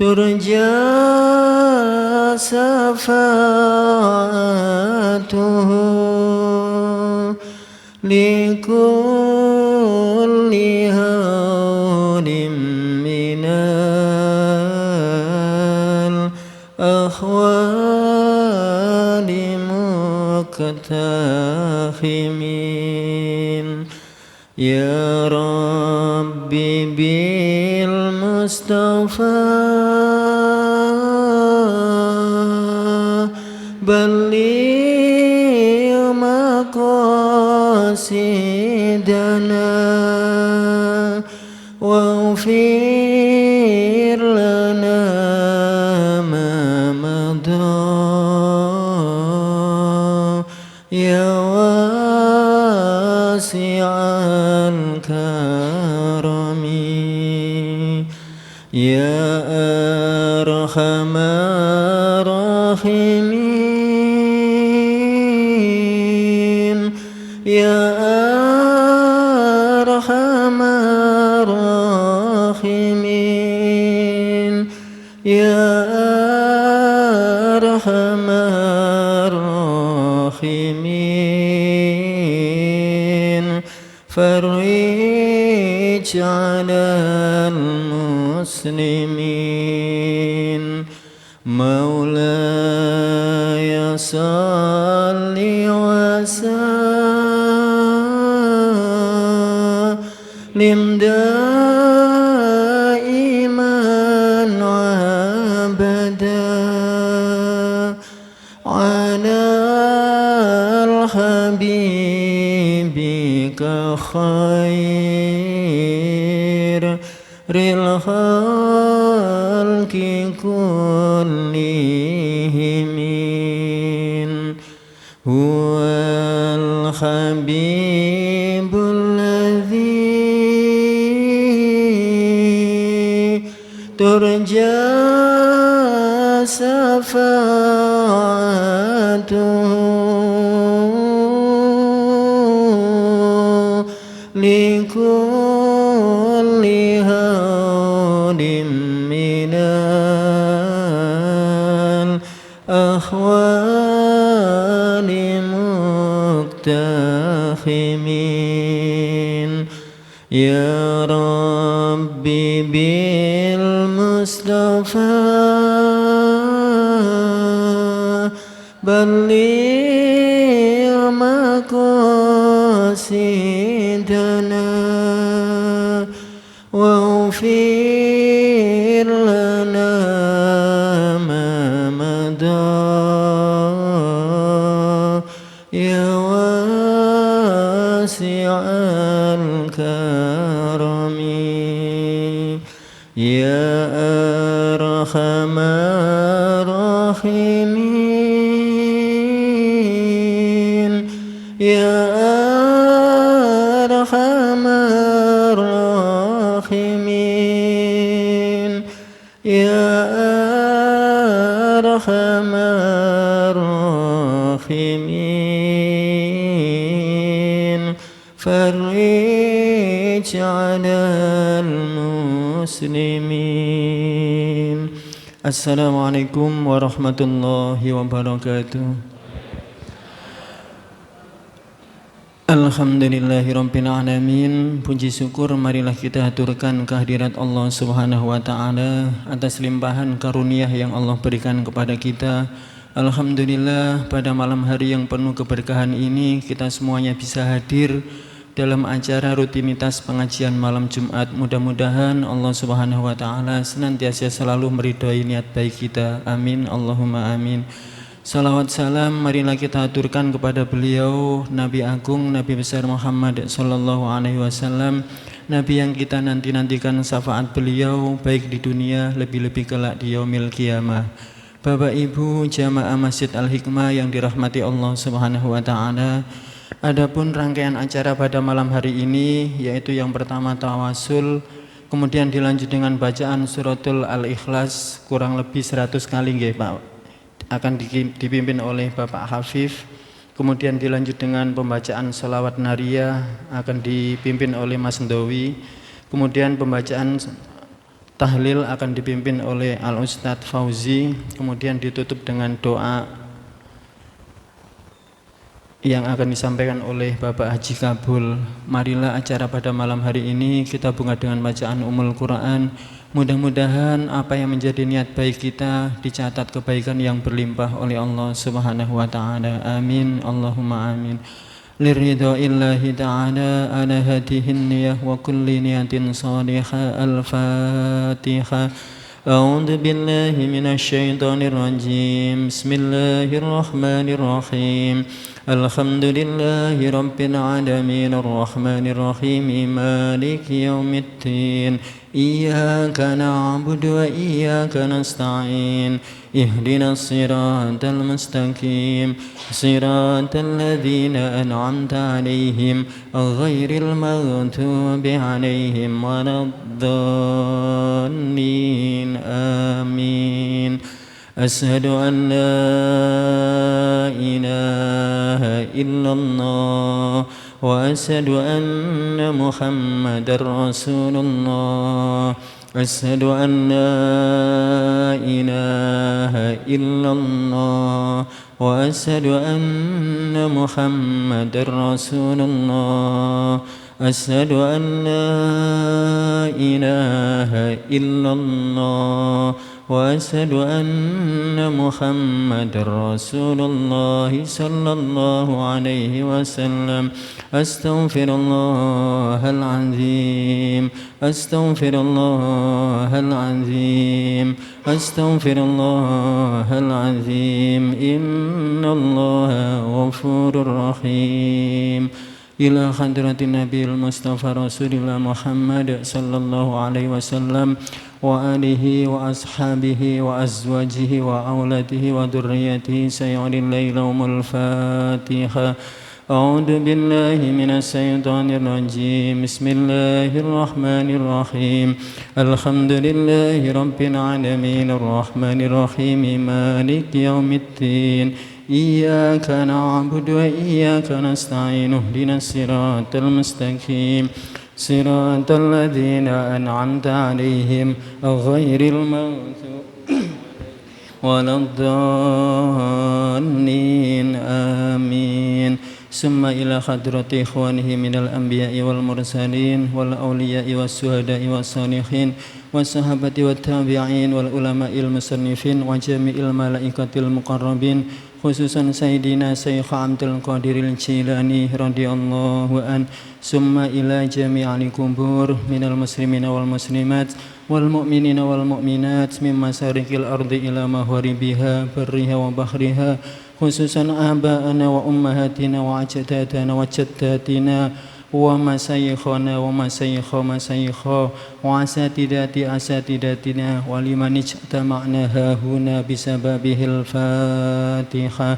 ترجى شفاعته لكل هون من الأخوال مقتحمين يا ربي بالمصطفى بلغ مقاصدنا واغفر لنا ما مضى يا واسع الكرم يا أرحم الراحمين يا أرحم الراحمين يا أرحم الراحمين فرج على المسلمين مولاي صل وسلم دائما أبدا على حبيبك خير الخلق كلهم هو الحبيب الذي ترجى شفاعته لكل هون من الأحوال مقتحمين يا ربي بالمصطفى بلغ مقاصدنا واغفر لنا ما مضى يا واسع الكرم يا أرحم الراحمين يا أرحم الراحمين يا أرحم الراحمين فرج على المسلمين. Assalamualaikum warahmatullahi wabarakatuh. Alhamdulillahirabbil alamin. Puji syukur marilah kita haturkan kehadirat Allah Subhanahu wa taala atas limpahan karunia yang Allah berikan kepada kita. Alhamdulillah pada malam hari yang penuh keberkahan ini kita semuanya bisa hadir dalam acara rutinitas pengajian malam Jumat. Mudah-mudahan Allah Subhanahu wa taala senantiasa selalu meridhai niat baik kita. Amin Allahumma amin. Salawat salam marilah kita aturkan kepada beliau Nabi Agung, Nabi besar Muhammad sallallahu alaihi wasallam, Nabi yang kita nanti-nantikan syafaat beliau baik di dunia lebih-lebih kelak di yaumil qiyamah. Bapak Ibu jamaah Masjid Al-Hikmah yang dirahmati Allah Subhanahu wa taala. Adapun rangkaian acara pada malam hari ini yaitu yang pertama tawasul, kemudian dilanjut dengan bacaan suratul Al-Ikhlas kurang lebih 100 kali nggih Pak. Akan dipimpin oleh Bapak Hafif, kemudian dilanjut dengan pembacaan sholawat nariyah akan dipimpin oleh Mas Ndowi, kemudian pembacaan tahlil akan dipimpin oleh Al-Ustadz Fauzi, kemudian ditutup dengan doa yang akan disampaikan oleh Bapak Haji Kabul. Marilah acara pada malam hari ini kita bunga dengan bacaan Ummul Quran. Mudah-mudahan apa yang menjadi niat baik kita dicatat kebaikan yang berlimpah oleh Allah Subhanahu wa taala. Amin. Allahumma amin. Liridha illahi ta'ala ala hadihin niyah wa kulli niyatin salihah. Al-Fatihah. أعوذ بالله من الشيطان الرجيم بسم الله الرحمن الرحيم الحمد لله رب العالمين الرحمن الرحيم مالك يوم الدين إياك نعبد وإياك نستعين اهدنا الصراط المستقيم صراط الذين أنعمت عليهم غير المغضوب عليهم ولا الضالين آمين أشهد أن لا إله إلا الله وأشهد أن محمدا رسول الله أشهد أن لا إله إلا الله وأشهد أن محمدا رسول الله أشهد أن لا إله إلا الله وأشهد أن محمدا رسول الله صلى الله عليه وسلم أستغفر الله العظيم أستغفر الله العظيم أستغفر الله العظيم إن الله غفور رحيم إلى حضرة النبي المصطفى رسول الله محمد صلى الله عليه وسلم وآله وأصحابه وأزواجه وأولاده وذريته سيعلي الليل الفاتحة أعوذ بالله من الشيطان الرجيم بسم الله الرحمن الرحيم الحمد لله رب العالمين الرحمن الرحيم مالك يوم الدين إياك نعبد وإياك نستعين اهدنا الصراط المستقيم صراط الذين أنعمت عليهم غير المغضوب ولا الضالين آمين ثم إلى حضرة إخوانه من الأنبياء والمرسلين والأولياء والشهداء والصالحين والصحابة والتابعين والعلماء المصنفين وجميع الملائكة المقربين خصوصا سيدنا شيخ عبد القادر الجيلاني رضي الله عنه ثم إلى جميع القبور من المسلمين والمسلمات والمؤمنين والمؤمنات من مشارق الأرض إلى مغاربها برها وبحرها خصوصا آباءنا وأمهاتنا وأجدادنا وجداتنا ومشايخنا ومشايخ مشايخ وأساتذتنا ولمن اجتمعنا هنا بسببه الفاتحة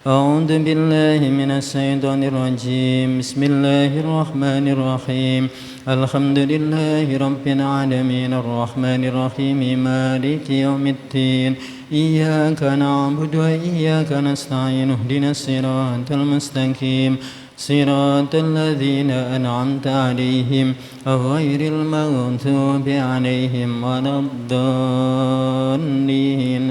أعوذ بالله من الشيطان الرجيم بسم الله الرحمن الرحيم الحمد لله رب العالمين الرحمن الرحيم مالك يوم الدين إياك نعبد وإياك نستعين اهدنا الصراط المستقيم صراط الذين أنعمت عليهم غير المغضوب عليهم ولا الضالين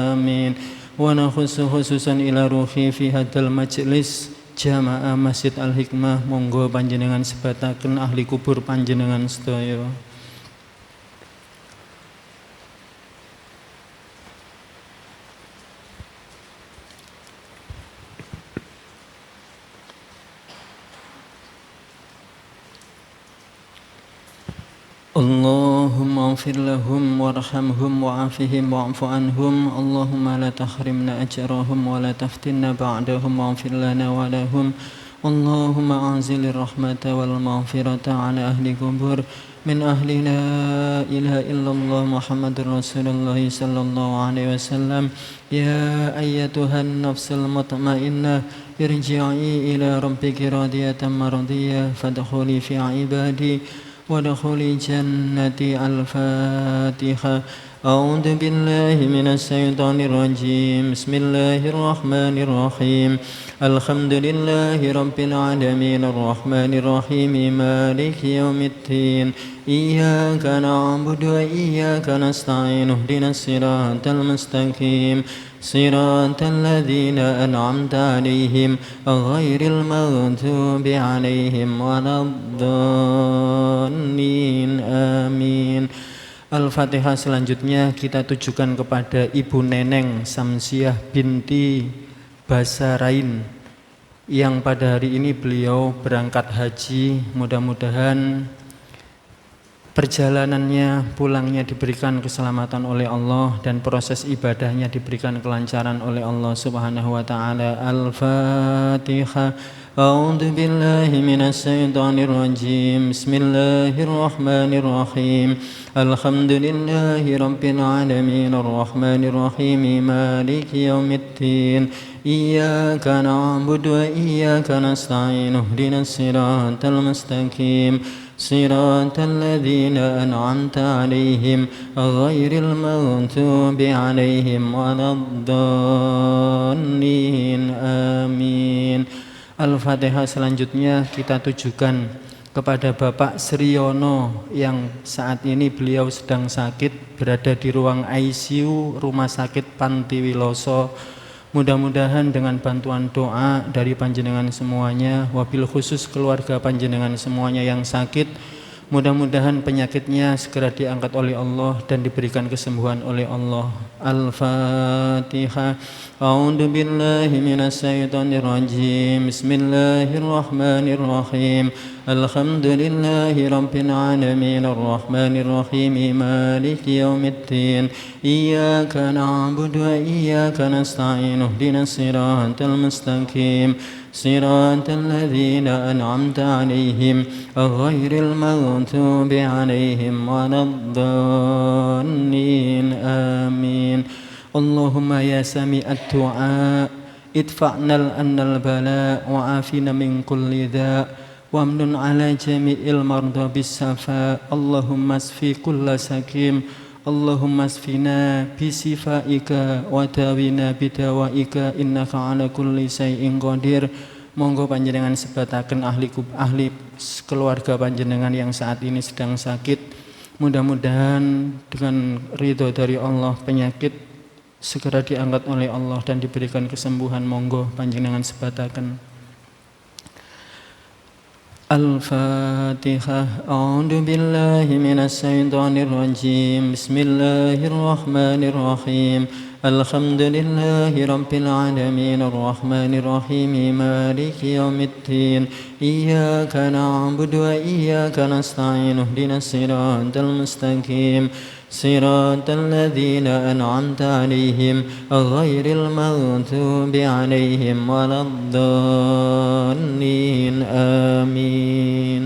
آمين ونخص خصوصا إلى روحي في هذا المجلس jamaah Masjid Al-Hikmah monggo panjenengan sebataken ahli kubur panjenengan sedaya. اللهم اغفر لهم وارحمهم وعافهم واعف عنهم اللهم لا تحرمنا أجرهم ولا تفتنا بعدهم واغفر لنا ولهم اللهم أنزل الرحمة والمغفرة على أهل القبور من أهل لا إله إلا الله محمد رسول الله صلى الله عليه وسلم يا أيتها النفس المطمئنة ارجعي إلى ربك راضية مرضية فادخلي في عبادي وادخلي جنتي. الفاتحة أعوذ بالله من الشيطان الرجيم بسم الله الرحمن الرحيم الحمد لله رب العالمين الرحمن الرحيم مالك يوم الدين إياك نعبد وإياك نستعين اهدنا الصراط المستقيم صراط الذين أنعمت عليهم غير المغضوب عليهم ولا الضالين آمين. Al-Fatihah. Selanjutnya kita tujukan kepada Ibu Neneng Samsiah binti Basarain yang pada hari ini beliau berangkat haji. Mudah-mudahan perjalanannya, pulangnya diberikan keselamatan oleh Allah dan proses ibadahnya diberikan kelancaran oleh Allah Subhanahu wa taala. Al-Fatihah. A'udzu billahi minasy syaithanir rajim. Bismillahirrahmanirrahim. Alhamdulillahi rabbil alamin arrahmanir rahim maliki yaumiddin. Iyyaka na'budu wa iyyaka nasta'in ihdinas siratal mustaqim siratal ladzina an'amta 'alaihim ghairil maghdubi 'alaihim waladdallin amin. Al-Fatihah. Selanjutnya kita tujukan kepada Bapak Sriyono yang saat ini beliau sedang sakit, berada di ruang ICU Rumah Sakit Panti Wiloso. Mudah-mudahan dengan bantuan doa dari panjenengan semuanya, wabil khusus keluarga panjenengan semuanya yang sakit, mudah-mudahan penyakitnya segera diangkat oleh Allah dan diberikan kesembuhan oleh Allah. Al-Fatihah. A'udzu billahi minasy syaithanir rajim. Bismillahirrahmanirrahim. Alhamdulillahi rabbil alamin arrahmanir rahim maliki yaumiddin. Iyyaka na'budu wa iyyaka nasta'in ihdinas siratal mustaqim siratal ladzina an'amta 'alaihim ghairil maghdubi 'alaihim waladdallin amin. Allahumma ya sami'ad du'a idfa'nal annal bala wa afina min kulli dha wamnun ala jami'il marda bis-safa. Allahumma asfi kulla sakim. Allahumma asfina bisifaika wa dawina bidawaika innaka ala kulli syai'in qadir. Monggo panjenengan sebataken ahli keluarga panjenengan yang saat ini sedang sakit. Mudah-mudahan dengan ridho dari Allah penyakit segera diangkat oleh Allah dan diberikan kesembuhan. Monggo panjenengan sebataken. Al-Fatihah. A'udzu billahi minasy syaithanir rajim. Bismillahirrahmanirrahim. Alhamdulillahi rabbil alamin arrahmanir rahim maliki yaumiddin. Iyyaka na'budu wa iyyaka nasta'in ihdinas siratal mustaqim siratal ladzina an'amta 'alaihim ghairil maghdubi 'alaihim waladdallin amin.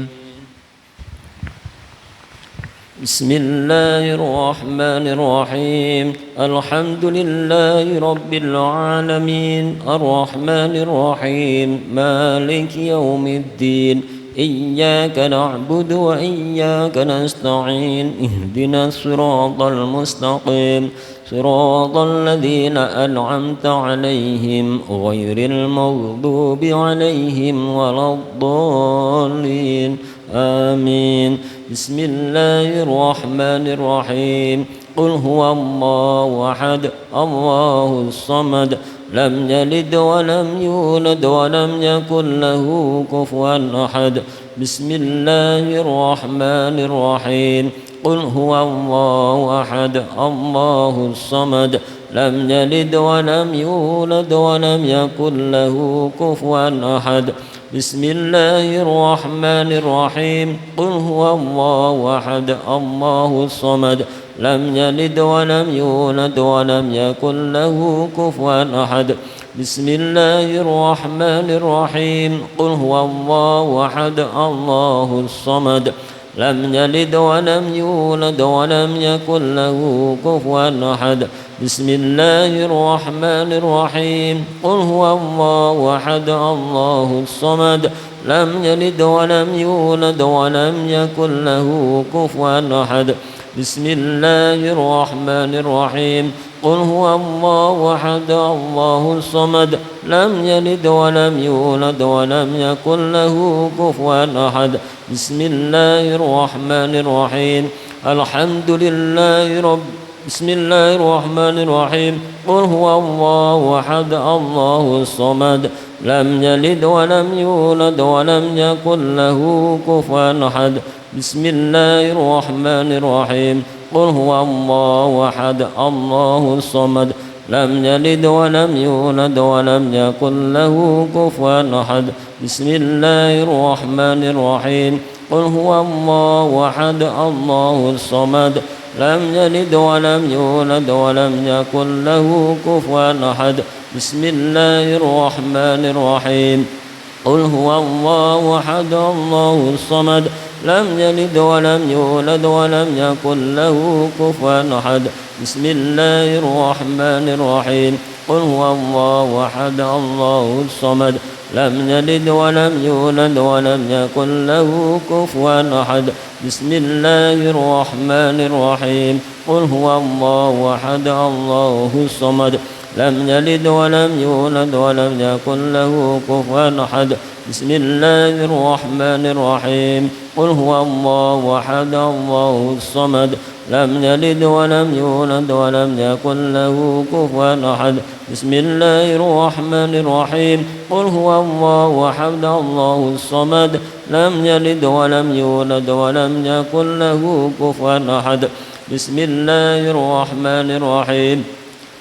Bismillahirrahmanirrahim. Alhamdulillahi rabbil alamin arrahmanir rahim maliki yaumiddin. إياك نعبد وإياك نستعين اهدنا الصراط المستقيم صراط الذين أنعمت عليهم غير المغضوب عليهم ولا الضالين آمين. بسم الله الرحمن الرحيم. قل هو الله أحد الله الصمد لم يلد ولم يولد ولم يكن له كفوا أحد. بسم الله الرحمن الرحيم. قل هو الله أحد الله الصمد لم يلد ولم يولد ولم يكن له كفوا أحد. بسم الله الرحمن الرحيم. قل هو الله أحد الله الصمد لم يلد ولم يولد ولم يكن له كفوا أحد. بسم الله الرحمن الرحيم. قل هو الله أحد الله الصمد لم يلد ولم يولد ولم يكن له كفوا أحد. بسم الله الرحمن الرحيم. قل هو الله أحد الله الصمد لم يلد ولم يولد ولم يكن له كفوا أحد. بسم الله الرحمن الرحيم قل هو الله أحد الله الصمد لم يلد ولم يولد ولم يكن له كفوا أحد بسم الله الرحمن الرحيم الحمد لله بسم الله الرحمن الرحيم قل هو الله أحد الله الصمد لم يلد ولم يولد ولم يكن له كفوا أحد بسم الله الرحمن الرحيم قل هو الله أحد الله الصمد لم يلد ولم يولد ولم يكن له كفوا أحد بسم الله الرحمن الرحيم قل هو الله أحد الله الصمد لم يلد ولم يولد ولم يكن له كفوا أحد بسم الله الرحمن الرحيم قل هو الله أحد الله الصمد لم يلد ولم يولد ولم يكن له كفوا أحد بسم الله الرحمن الرحيم قل هو الله أحد الله الصمد لم يلد ولم يولد ولم يكن له كفوا أحد بسم الله الرحمن الرحيم قل هو الله أحد الله الصمد لم يلد ولم يولد ولم يكن له كفوا أحد بسم الله الرحمن الرحيم قل هو الله أحد الله الصمد لم يلد ولم يولد ولم يكن له كفوا أحد بسم الله الرحمن الرحيم قل هو الله أحد الله الصمد لم يلد ولم يولد ولم يكن له كفوا أحد بسم الله الرحمن الرحيم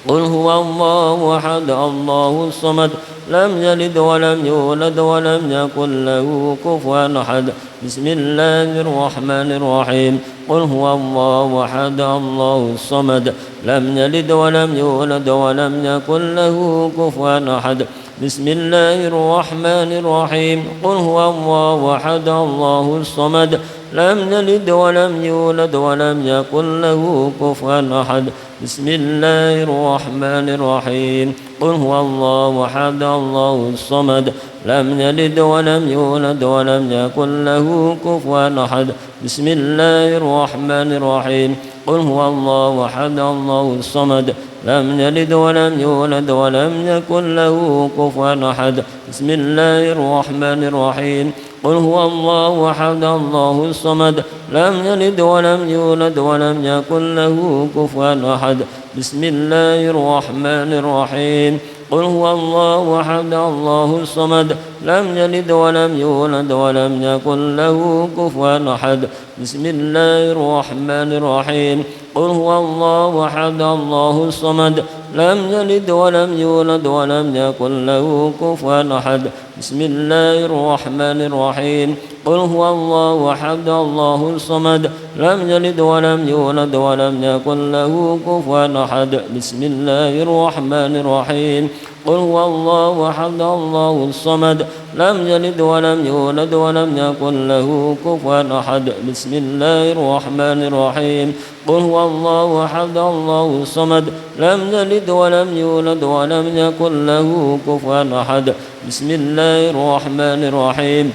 قل هو الله أحد الله الصمد لم يلد ولم يولد ولم يكن له كفوا أحد بسم الله الرحمن الرحيم قل هو الله أحد الله الصمد لم يلد ولم يولد ولم يكن له كفوا أحد بسم الله الرحمن الرحيم قل هو الله أحد الله الصمد لم يلد ولم يولد ولم يكن له كفوا أحد بسم الله الرحمن الرحيم قل هو الله أحد الله الصمد لم يلد ولم يولد ولم يكن له كفوا أحد بسم الله الرحمن الرحيم قل هو الله أحد الله الصمد لم يلد ولم يولد ولم يكن له كفوا أحد بسم الله الرحمن الرحيم قل هو الله أحد الله الصمد لم يلد ولم يولد ولم يكن له كفوا أحد بسم الله الرحمن الرحيم قل هو الله أحد الله الصمد لم يلد ولم يولد ولم يكن له كفوا أحد بسم الله الرحمن الرحيم قل هو الله أحد الله الصمد لم يلد ولم يولد ولم يكن له كفوا أحد بسم الله الرحمن الرحيم قل هو الله أحد الله الصمد لم يلد ولم يولد ولم يكن له كفوا أحد بسم الله الرحمن الرحيم قل هو الله أحد الله الصمد لم يلد ولم يولد ولم يكن له كفوا أحد بسم الله الرحمن الرحيم قل هو الله أحد الله الصمد لم يلد ولم يولد ولم يكن له كفوا أحد بسم الله الرحمن الرحيم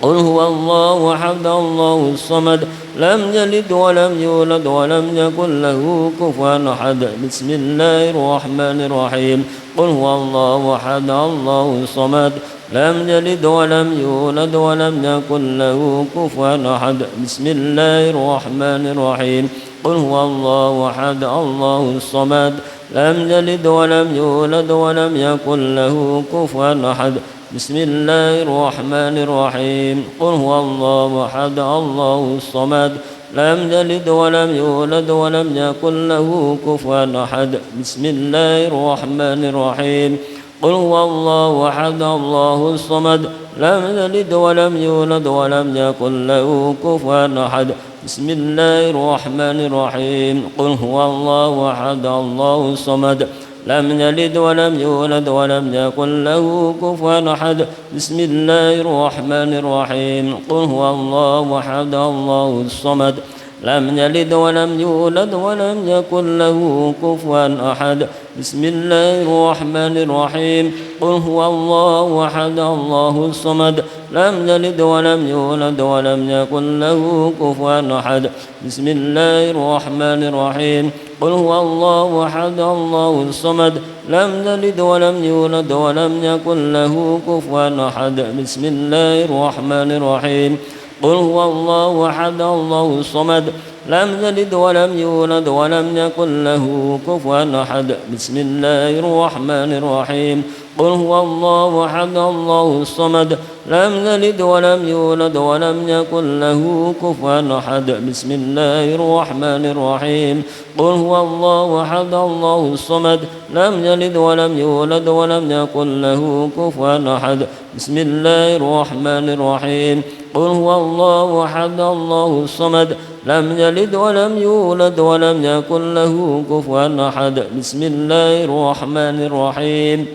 قل هو الله أحد الله الصمد لم يلد ولم يولد ولم يكن له كفوا أحد بسم الله الرحمن الرحيم قل هو الله أحد الله الصمد لم يلد ولم يولد ولم يكن له كفوا أحد بسم الله الرحمن الرحيم قل هو الله أحد الله الصمد لم يلد ولم يولد ولم يكن له كفوا أحد بسم الله الرحمن الرحيم قل هو الله أحد الله الصمد لم يلد ولم يولد ولم يكن له كفوا أحد بسم الله الرحمن الرحيم قل هو الله أحد الله الصمد لم يلد ولم يولد ولم يكن له كفوا أحد بسم الله الرحمن الرحيم قل هو الله أحد الله الصمد لم يلد ولم يولد ولم يكن له كفوا أحد بسم الله الرحمن الرحيم قل هو الله أحد الله الصمد لم يلد ولم يولد ولم يكن له كفوا أحد بسم الله الرحمن الرحيم قل هو الله أحد الله الصمد لم يلد ولم يولد ولم يكن له كفوا أحد بسم الله الرحمن الرحيم قل هو الله أحد الله الصمد لم يلد ولم يولد ولم يكن له كفوا أحد بسم الله الرحمن الرحيم قل هو الله أحد الله الصمد لم يلد ولم يولد ولم يكن له كفوا أحد بسم الله الرحمن الرحيم قل هو الله أحد الله الصمد لم يلد ولم يولد ولم يكن له كفوا أحد بسم الله الرحمن الرحيم قل هو الله أحد الله الصمد لم يلد ولم يولد ولم يكن له كفوا أحد بسم الله الرحمن الرحيم قل هو الله أحد الله الصمد لم يلد ولم يولد ولم يكن له كفوا أحد بسم الله الرحمن الرحيم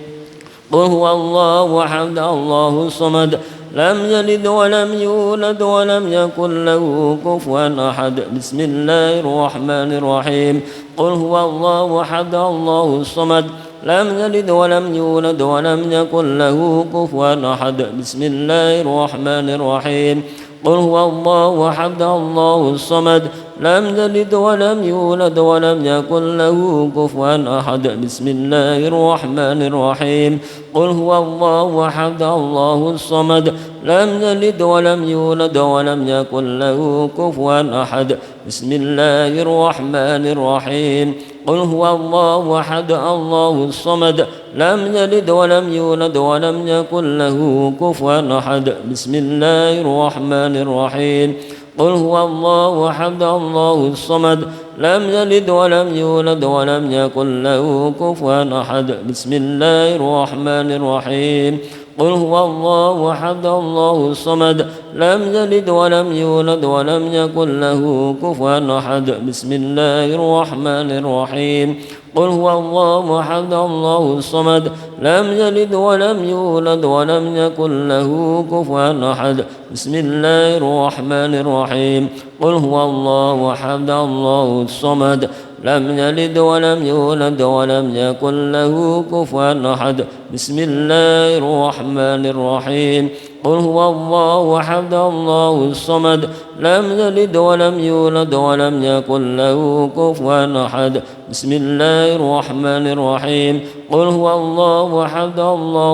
قل هو الله أحد الله الصمد لم يلد ولم يولد ولم يكن له كفوا أحد بسم الله الرحمن الرحيم قل هو الله أحد الله الصمد لم يلد ولم يولد ولم يكن له كفوا أحد بسم الله الرحمن الرحيم قل هو الله أحد الله الصمد لم يلد ولم يولد ولم يكن له كفوا أحد بسم الله الرحمن الرحيم قل هو الله أحد الله الصمد لم يلد ولم يولد ولم يكن له كفوا أحد بسم الله الرحمن الرحيم قل هو الله أحد الله الصمد لم يلد ولم يولد ولم يكن له كفوا أحد بسم الله الرحمن الرحيم قل هو الله أحد الله الصمد لم يلد ولم يولد ولم يكن له كفوا أحد بسم الله الرحمن الرحيم قل هو الله أحد الله الصمد لم يلد ولم يولد ولم يكن له كفوا أحد بسم الله الرحمن الرحيم قل هو الله أحد الله الصمد لم يلد ولم يولد ولم يكن له كفوا أحد بسم الله الرحمن الرحيم قل هو الله أحد الله الصمد لم يلد ولم يولد ولم يكن له كفوا أحد بسم الله الرحمن الرحيم قل هو الله أحد الله الصمد لم يلد ولم يولد ولم يكن له كفوا أحد بسم الله الرحمن الرحيم قل هو الله أحد الله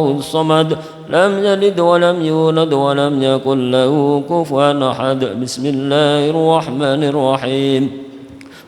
الصمد لم يلد ولم يولد ولم يكن له كفوا أحد بسم الله الرحمن الرحيم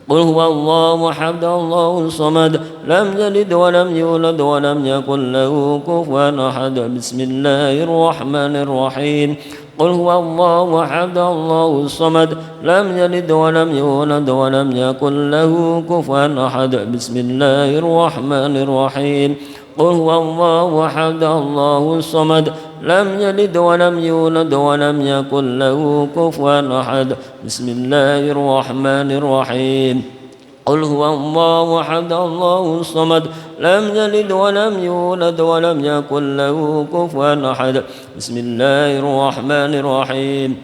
قل هو الله أحد الله الصمد لم يلد ولم يولد ولم يكن له كفوا أحد بسم الله الرحمن الرحيم قل هو الله أحد الله الصمد لم يلد ولم يولد ولم يكن له كفوا أحد بسم الله الرحمن الرحيم قل هو الله أحد الله الصمد لم يلد ولم يولد ولم يكن له كفوا أحد بسم الله الرحمن الرحيم قل هو الله أحد الله الصمد لم يلد ولم يولد ولم يكن له كفوا أحد بسم الله الرحمن الرحيم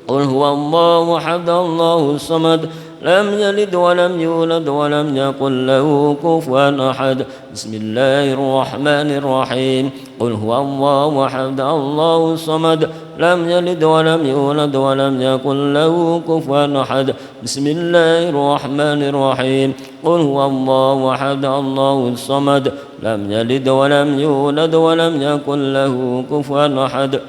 قل هو الله أحد الله الصمد لم يلد ولم يولد ولم يكن له كفوا أحد بسم الله الرحمن الرحيم قل هو الله أحد الله الصمد لم يلد ولم يولد ولم يكن له كفوا أحد بسم الله الرحمن الرحيم قل هو الله أحد الله الصمد لم يلد ولم يولد ولم يكن له كفوا أحد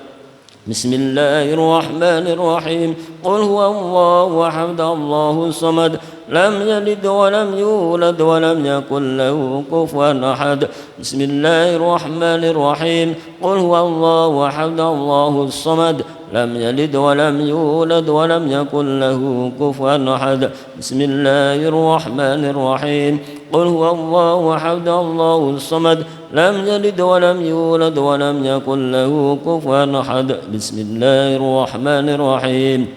بسم الله الرحمن الرحيم قل هو الله أحد الله الصمد لم يلد ولم يولد ولم يكن له كفوا أحد بسم الله الرحمن الرحيم قل هو الله أحد الله الصمد لم يلد ولم يولد ولم يكن له كفوا أحد بسم الله الرحمن الرحيم قل هو الله أحد الله الصمد لم يلد ولم يولد ولم يكن له كفوا أحد بسم الله الرحمن الرحيم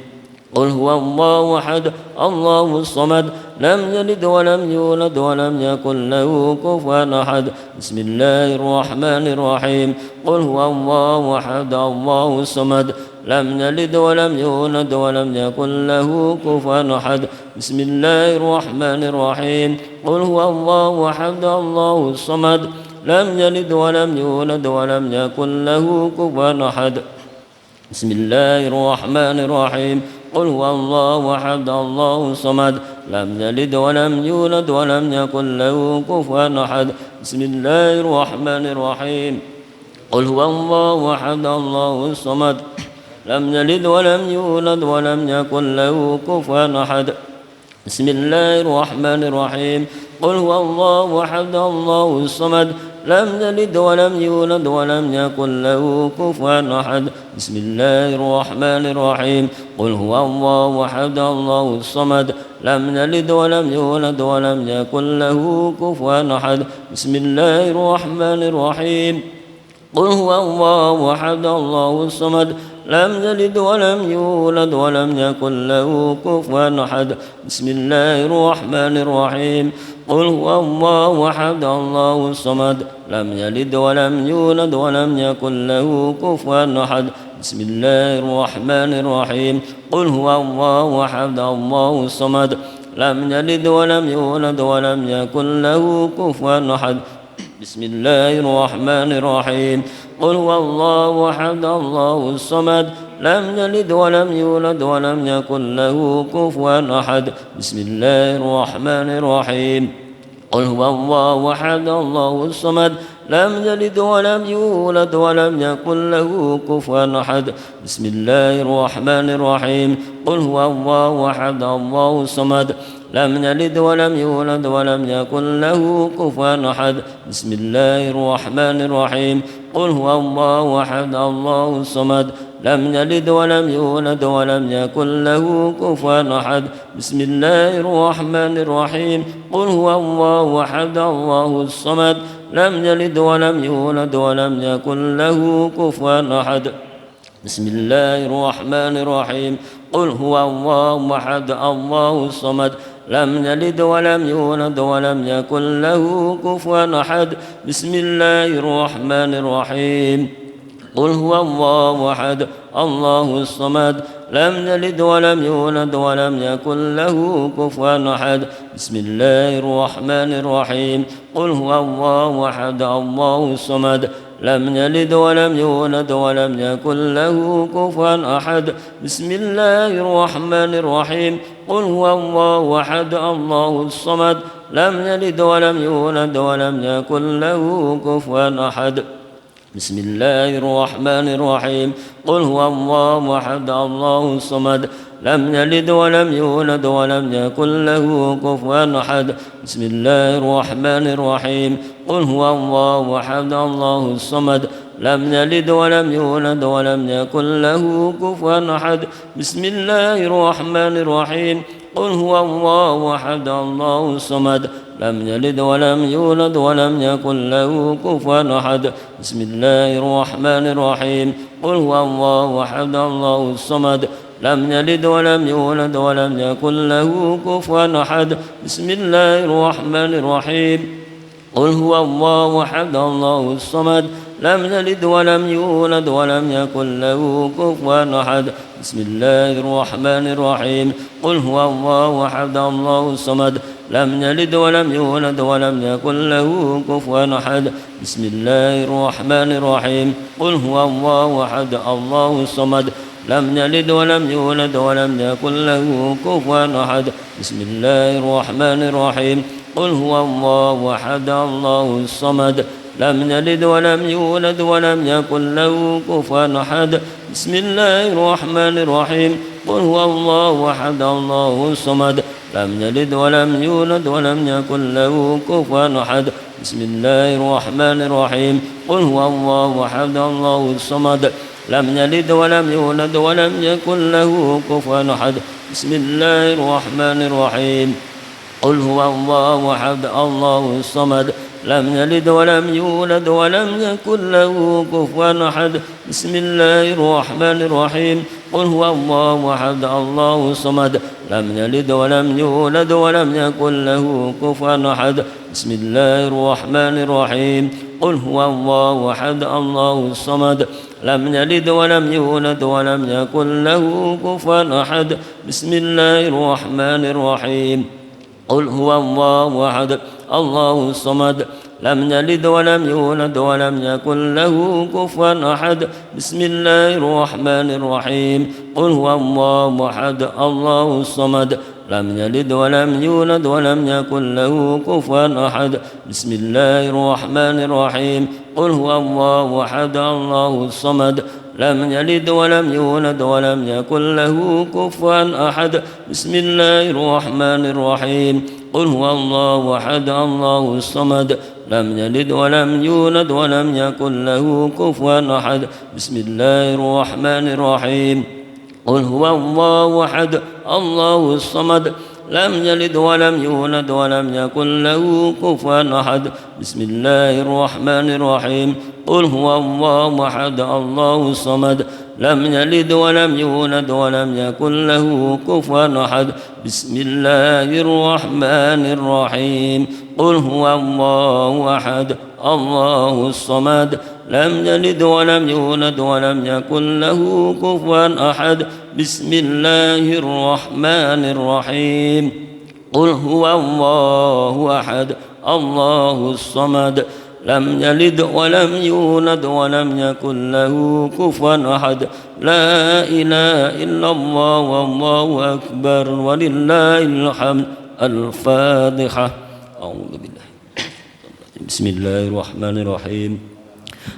قل هو الله أحد الله الصمد لم يلد ولم يولد ولم يكن له كفوا أحد بسم الله الرحمن الرحيم قل هو الله أحد الله الصمد لم يلد ولم يولد ولم يكن له كفوا أحد بسم الله الرحمن الرحيم قل هو الله أحد الله الصمد لم يلد ولم يولد ولم يكن له كفوا أحد بسم الله الرحمن الرحيم قل هو الله أحد الله الصمد لم يلد ولم يولد ولم يكن له كفوا أحد بسم الله الرحمن الرحيم قل هو الله أحد الله الصمد لم يلد ولم يولد ولم يكن له كفوا أحد بسم الله الرحمن الرحيم قل هو الله أحد الله الصمد لم يلد ولم يولد ولم يكن له كفوا أحد بسم الله الرحمن الرحيم قل هو الله أحد الله الصمد لم يلد ولم يولد ولم يكن له كفوا أحد بسم الله الرحمن الرحيم قل هو الله أحد الله الصمد لم يلد ولم يولد ولم يكن له كفوا أحد بسم الله الرحمن الرحيم قل هو الله أحد الله الصمد لم يلد ولم يولد ولم يكن له كفوا أحد بسم الله الرحمن الرحيم قل هو الله أحد الله الصمد لم يلد ولم يولد ولم يكن له كفوا أحد بسم الله الرحمن الرحيم قل هو الله أحد الله الصمد لم يلد ولم يولد ولم يكن له كفوا أحد بسم الله الرحمن الرحيم قل هو الله أحد الله الصمد لم يلد ولم يولد ولم يكن له كفوا أحد بسم الله الرحمن الرحيم قل هو الله أحد الله الصمد لم يلد ولم يولد ولم يكن له كفوا أحد بسم الله الرحمن الرحيم قل هو الله أحد الله الصمد لم يلد ولم يولد ولم يكن له كفوا أحد بسم الله الرحمن الرحيم قل هو الله أحد الله الصمد لم يلد ولم يولد ولم يكن له كفوا أحد بسم الله الرحمن الرحيم قل هو الله أحد الله الصمد لم يلد ولم يولد ولم يكن له كفوا أحد بسم الله الرحمن الرحيم قل هو الله أحد الله الصمد لم يلد ولم يولد ولم يكن له كفوا أحد بسم الله الرحمن الرحيم قل هو الله أحد الله الصمد لم يلد ولم يولد ولم يكن له كفوا أحد بسم الله الرحمن الرحيم قل هو الله أحد الله الصمد لم يلد ولم يولد ولم يكن له كفوا أحد بسم الله الرحمن الرحيم قل هو الله أحد الله الصمد لم يلد ولم يولد ولم يكن له كفوا أحد بسم الله الرحمن الرحيم قل هو الله أحد الله الصمد لم يلد ولم يولد ولم يكن له كفوا أحد بسم الله الرحمن الرحيم قل هو الله أحد الله الصمد لم يلد ولم يولد ولم يكن له كفوا أحد بسم الله الرحمن الرحيم قل هو الله أحد الله الصمد لم يلد ولم يولد ولم يكن له كفوا أحد بسم الله الرحمن الرحيم قل هو الله أحد الله الصمد لم يلد ولم يولد ولم يكن له كفوا أحد بسم الله الرحمن الرحيم قل هو الله أحد الله الصمد لم يلد ولم يولد ولم يكن له كفوا أحد بسم الله الرحمن الرحيم قل هو الله أحد الله الصمد لم يلد ولم يولد ولم يكن له كفوا أحد بسم الله الرحمن الرحيم قل هو الله أحد الله الصمد لم يلد ولم يولد ولم يكن له كفوا أحد بسم الله الرحمن الرحيم قل هو الله أحد الله الصمد لم يلد ولم يولد ولم يكن له كفوا أحد بسم الله الرحمن الرحيم قل هو الله أحد الله الصمد لم يلد ولم يولد ولم يكن له كفوا أحد بسم الله الرحمن الرحيم قل هو الله أحد الله الصمد لم يلد ولم يولد ولم يكن له كفوا أحد بسم الله الرحمن الرحيم قل هو الله أحد الله الصمد لم يلد ولم يولد ولم يكن له كفوا أحد بسم الله الرحمن الرحيم قل هو الله أحد الله الصمد لم يلد ولم يولد ولم يكن له كفوا أحد بسم الله الرحمن الرحيم قل هو الله أحد الله الصمد لم يلد ولم يولد ولم يكن له كفوا أحد بسم الله الرحمن الرحيم قل هو الله أحد الله الصمد لم يلد ولم يولد ولم يكن له كفوا أحد بسم الله الرحمن الرحيم قل هو الله أحد الله الصمد لم يلد ولم يولد ولم يكن له كفوا أحد بسم الله الرحمن الرحيم قل هو الله أحد الله الصمد لم يلد ولم يولد ولم يكن له كفوا أحد بسم الله الرحمن الرحيم قل هو الله أحد الله الصمد لم يلد ولم يولد ولم يكن له كفوا أحد بسم الله الرحمن الرحيم قل هو الله أحد الله الصمد لم يلد ولم يولد ولم يكن له كفوا أحد بسم الله الرحمن الرحيم قل هو الله أحد الله الصمد لم يلد ولم يولد ولم يكن له كفوا أحد بسم الله الرحمن الرحيم قل هو الله أحد الله الصمد لم يلد ولم يولد ولم يكن له كفوا أحد لا إله إلا الله والله أكبر ولله الحمد الفاتحة أعوذ بالله بسم الله الرحمن الرحيم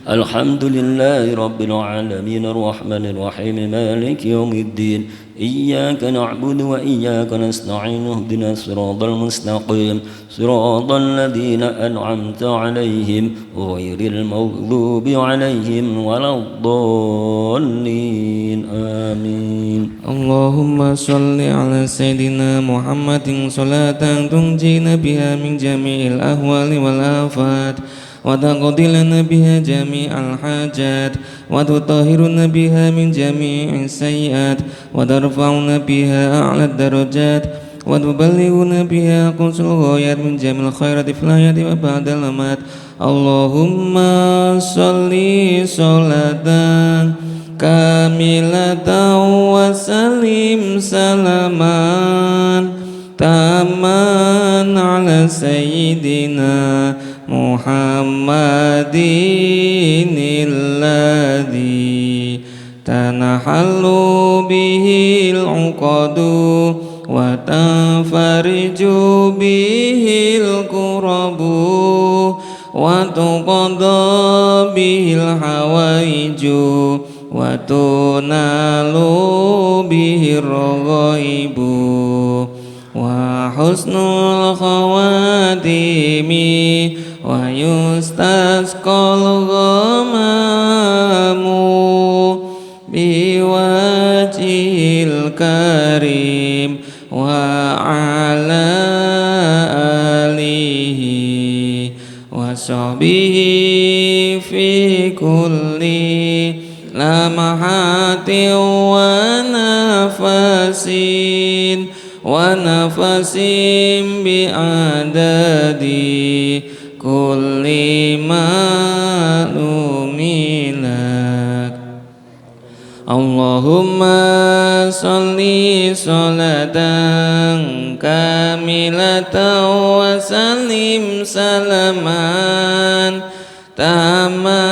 الحمد لله رب العالمين الرحمن الرحيم مالك يوم الدين إياك نعبد وإياك نستعين اهدنا الصراط المستقيم صراط الذين أنعمت عليهم غير المغضوب عليهم ولا الضالين آمين اللهم صل على سيدنا محمد صلاة تنجينا بها من جميع الأهوال والآفات وتقضي لنا بها جميع الحاجات وتطهرنا بها من جميع السيئات وترفعنا بها أعلى الدرجات وتبلغنا بها أقصى الغايات من جميع الخيرات في الحياة وبعد الممات اللهم صل صلاة كاملة وسلم سلاما تاما على سيدنا محمد الذي تنحل به العقد وتنفرج به الكرب وتقضى به الحوائج وتنال به الرغائب وحسن الخواتيم ويستسقى الغمام بوجه الكريم وعلى آله وصحبه في كل لمحة ونفس بعدد كل معلوم لك اللهم صل صلاة كاملة وسلم سلاما تاما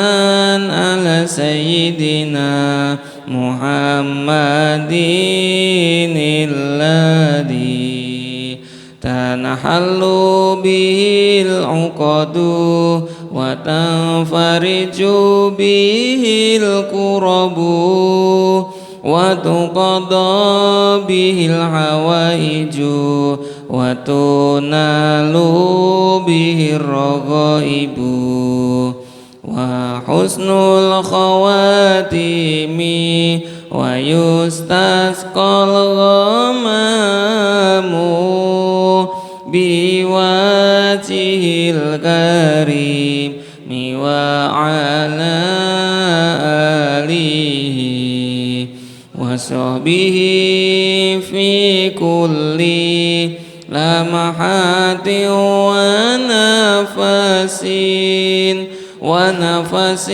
على سيدنا محمد الذي تنحل به العقد وتنفرج به الكرب وتقضى به الحوائج وتنال به الرغائب وحسن الخواتيم ويستسقى الغمام بوجه الكريم وعلى آله وصحبه في كل لمحة ونفس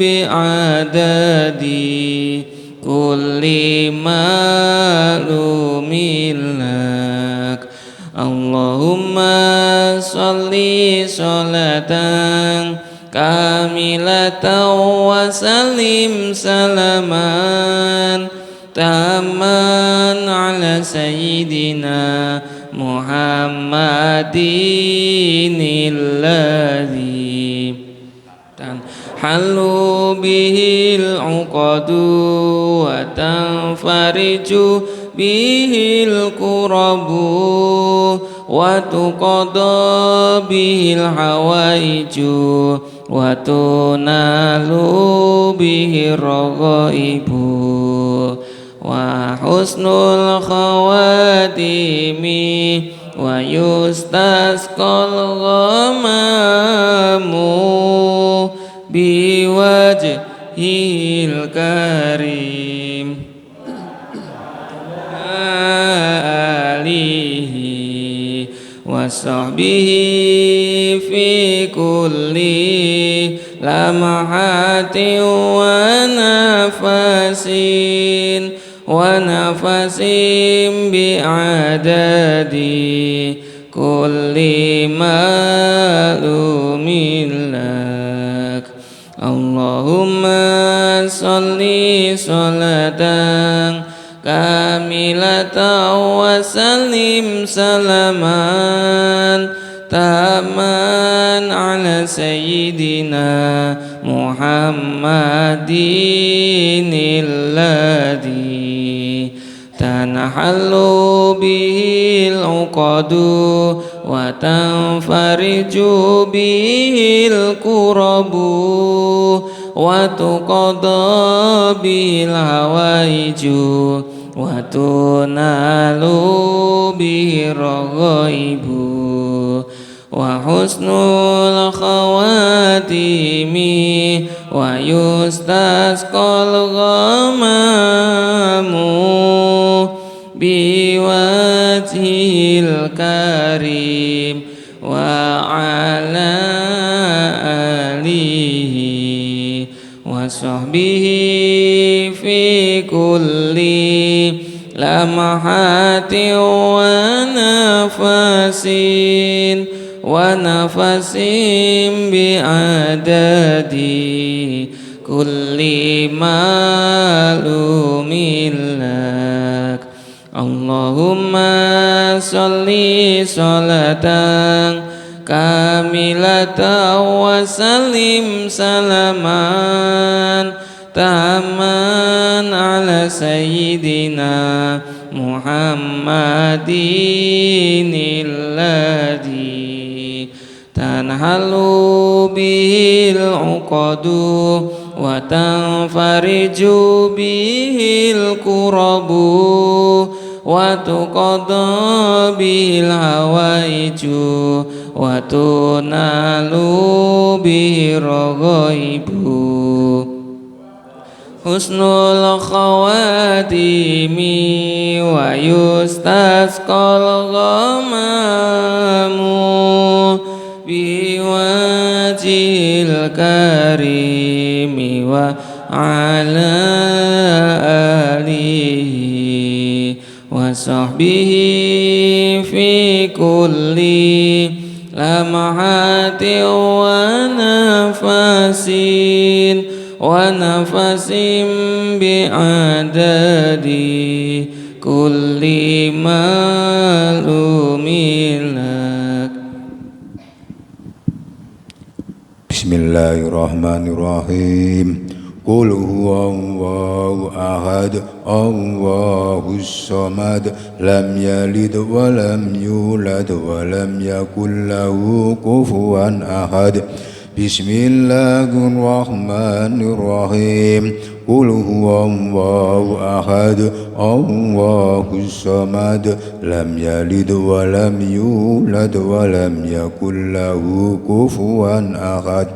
بعدد كل معلوم لك اللهم صل صلاة كاملة وسلم سلاما تاما على سيدنا محمد الذي تنحل به العقد وتنفرج به الكرب وتقضى به الحوائج وتنال به الرغائب وحسن الخواتم ويستسقى الغمام بوجهه الكريم آله وصحبه في كل لمحة ونفس بعدد كل معلوم لك اللهم صل صلاة كاملة وسلم سلاما تاما على سيدنا محمد الذي تنحل به العقد وتنفرج به الكرب وتقضى به الحوائج وتنال به الرغائب وحسن الخواتم ويستسقى الغمام بوجهه الكريم وعلى آله وصحبه في كل لمحة ونفس بعدد كل معلوم لك اللهم صل صلاة كاملة وسلم سلاما تاما على سيدنا محمد الذي تنحل به العقد وتنفرج به الكرب وتقضى به الحوائج وتنال به الرغائب حسن الخواتم ويستسقى الغمام بوجه الكريم وعلى آله وصحبه في كل لمحة ونفس بعدد كل معلوم لك. Bismillahirrahmanirrahim. Qul huwallahu ahad, Allahus samad, lam yalid wa lam yulad wa lam yakul lahu kufuwan ahad. Bismillahirrahmanirrahim. Qul huwallahu ahad, Allahus samad, lam yalid wa lam yulad wa lam yakul lahu kufuwan ahad.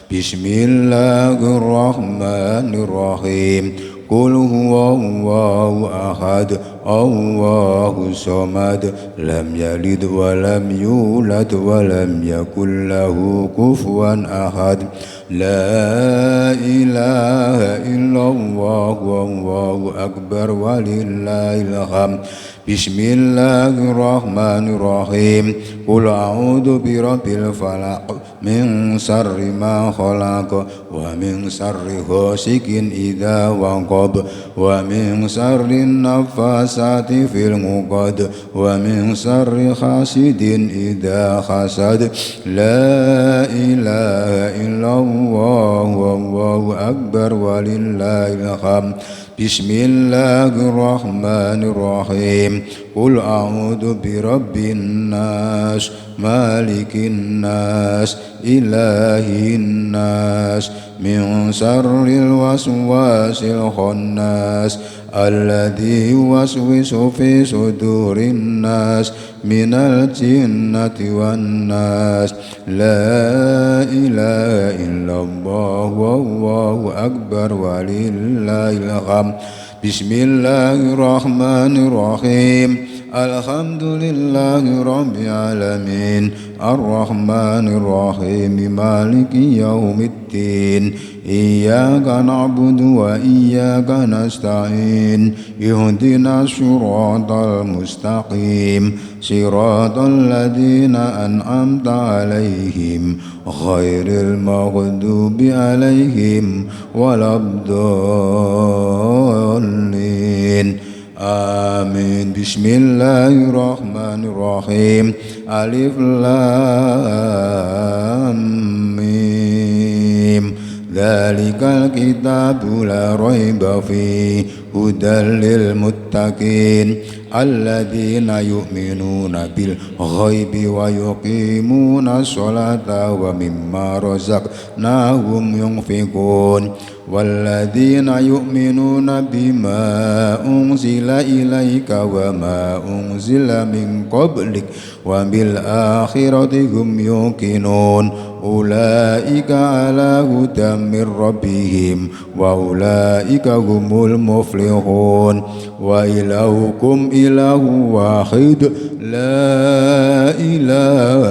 Bismillahirrahmanirrahim. Qul huwallahu ahad, الله الصمد لم يلد ولم يولد ولم يكن له كفوا أحد لا إله إلا الله والله أكبر ولله الحمد بسم الله الرحمن الرحيم قل أعوذ برب الفلق من شر ما خلق ومن شر غاسق إذا وقب ومن شر النفاثات في العقد ومن شر حاسد إذا حسد لا إله إلا الله والله أكبر ولله الحمد بسم الله الرحمن الرحيم قل أعوذ برب الناس مالك الناس إله الناس من شر الوسواس الخناس الذي يوسوس في صدور الناس من الجنة والناس لا إله إلا الله والله أكبر ولله الحمد بسم الله الرحمن الرحيم الحمد لله رب العالمين الرحمن الرحيم مالك يوم الدين إياك نعبد وإياك نستعين اهدنا الصراط المستقيم صراط الذين أنعمت عليهم غير المغضوب عليهم ولا الضالين آمين بسم الله الرحمن الرحيم ألف لام ميم ذلك الكتاب لا ريب فيه هدى للمتقين الذين يؤمنون بالغيب ويقيمون الصلاة ومما رزقناهم ينفقون والذين يؤمنون بما أنزل إليك وما أنزل من قبلك وبالآخرة هم يوقنون أولئك على هدى من ربهم وأولئك هم المفلحون وإلهكم إله واحد لا إله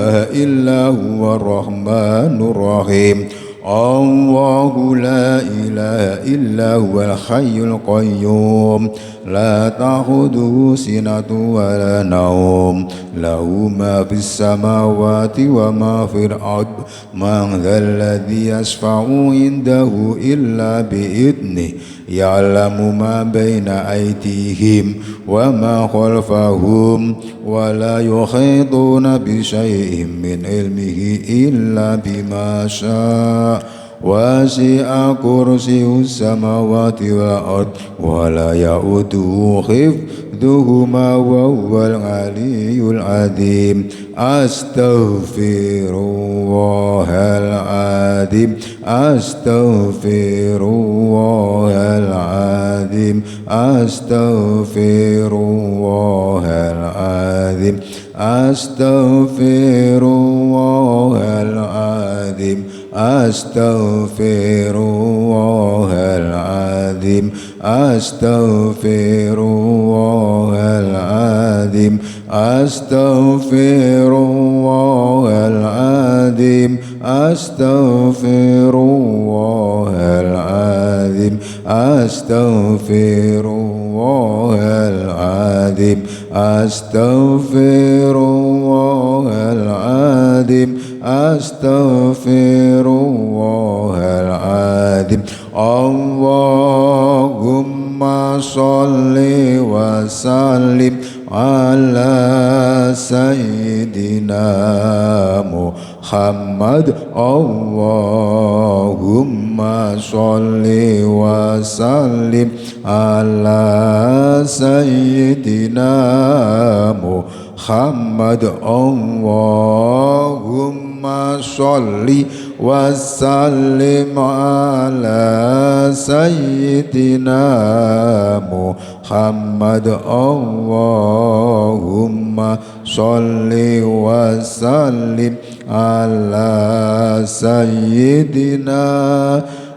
إلا هو الرحمن الرحيم الله لا إله إلا هو الحي القيوم لا تأخذه سنة ولا نوم له ما في السماوات وما في الأرض من ذا الذي يشفع عنده إلا بإذنه يعلم ما بين أيديهم وما خلفهم ولا يحيطون بشيء من علمه إلا بما شاء وسع كرسي السماوات والأرض ولا يؤوده حفظهما وهو العلي العظيم أستغفر الله العظيم أستغفر الله العظيم أستغفر الله العظيم أستغفر الله العظيم أستغفر الله العظيم أستغفر الله العظيم أستغفر الله العظيم أستغفر الله العظيم أستغفر الله العظيم أستغفر الله العظيم أستغفر الله العظيم اللهم صل وسلم على سيدنا محمد اللهم صل وسلم على سيدنا محمد اللهم صل وسلم على سيدنا محمد اللهم صل وسلم على سيدنا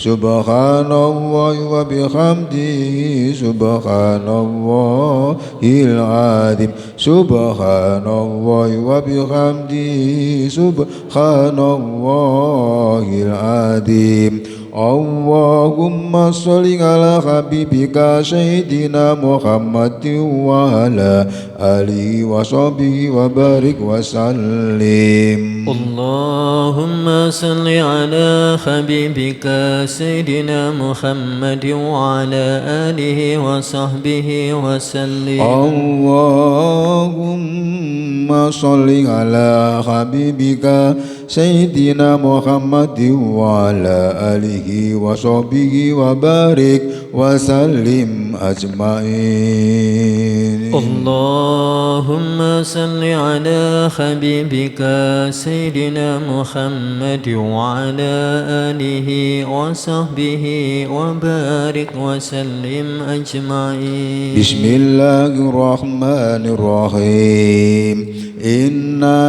سبحان الله وبحمده سبحان الله العظيم سبحان الله وبحمده سبحان الله العظيم اللهم صل على حبيبك سيدنا محمد وعلى آله وصحبه وبارك وسلم. اللهم صل على حبيبك سيدنا محمد وعلى آله وصحبه وسلم. اللهم صل على حبيبك سيدنا محمد وعلى آله وصحبه وبارك وسلم أجمعين. اللهم صل على حبيبك سيدنا محمد وعلى آله وصحبه وبارك وسلم أجمعين. بسم الله الرحمن الرحيم. إنا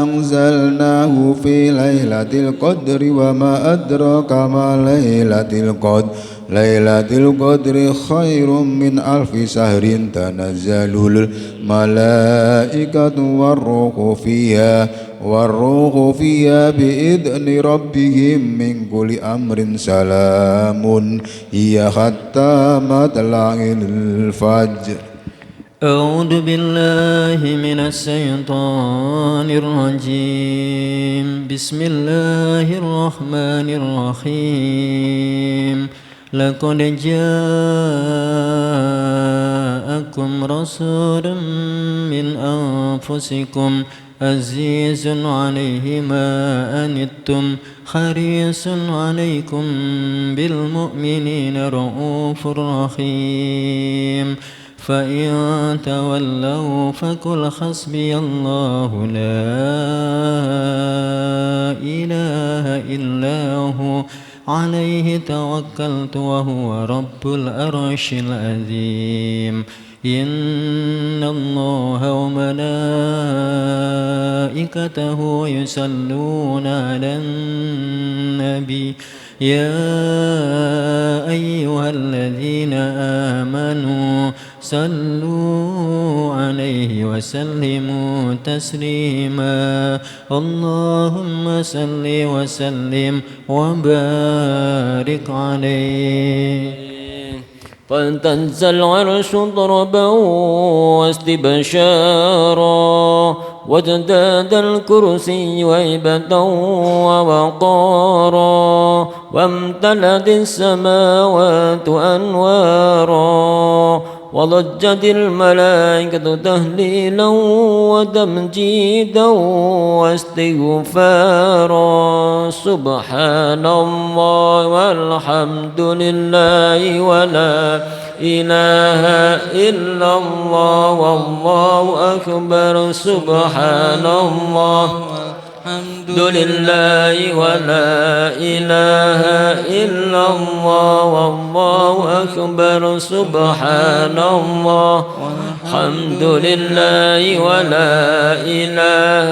أنزلناه في ليلة القدر وما أدراك ما ليلة القدر ليلة القدر خير من ألف شهر تنزل الملائكة والروح فيها بإذن ربهم من كل أمر سلام هي حتى مطلع الفجر. أعوذ بالله من الشيطان الرجيم. بسم الله الرحمن الرحيم. لقد جاءكم رسول من أنفسكم عزيز عليه ما أنتم حريص عليكم بالمؤمنين رؤوف رحيم. فإن تولوا فقل حسبي الله لا إله إلا هو عليه توكلت وهو رب العرش العظيم. إن الله وملائكته يصلون على النبي يا أيها الذين آمنوا صلوا عليه وسلموا تسليما. اللهم صل وسلم وبارك عليه. فانتزل العرش ضربا واستبشارا وجداد الكرسي هيبة ووقارا وامتلأت السماوات أنوارا وضجت الملائكة تهليلا وتمجيدا واستغفارا. سبحان الله والحمد لله ولا إله إلا الله والله أكبر. سبحان الله الحمد لله ولا إله إلا الله والله أكبر. سبحان الله الحمد لله ولا إله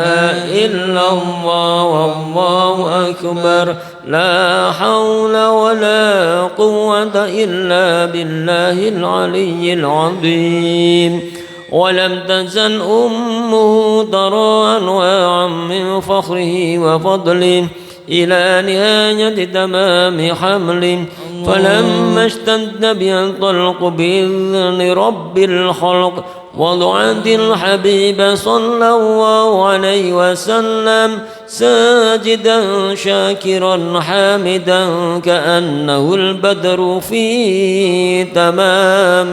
إلا الله والله أكبر. لا حول ولا قوة إلا بالله العلي العظيم. ولم تزل أمه ترى أنواعا من فخره وفضله إلى نهاية تمام حمله. فلما اشتد بها الطلق بإذن رب الخلق وضعت الحبيب صلى الله عليه وسلم ساجدا شاكرا حامدا كأنه البدر في تمام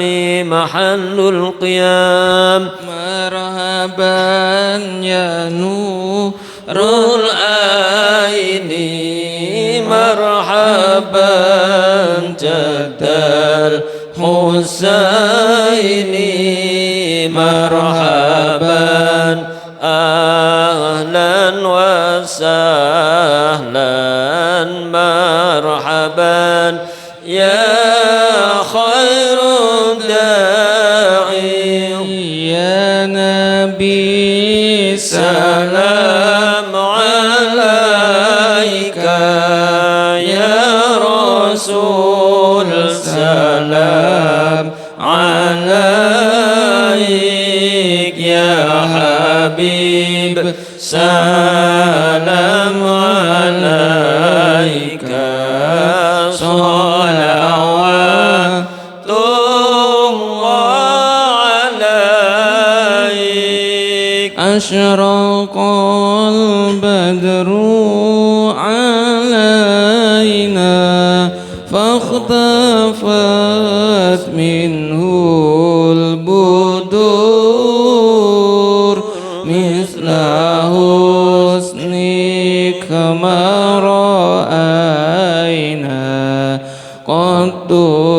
محل القيام. مرحبا يا نور العين مرحبا جد الحسين مرحبا أهلا وسهلا مرحبا يا خير داعي يا نبي سلام عليك يا رسول عليك صلوات أشرق البدر علينا فاختفت منه البدور مثل حسنك ما رأينا قد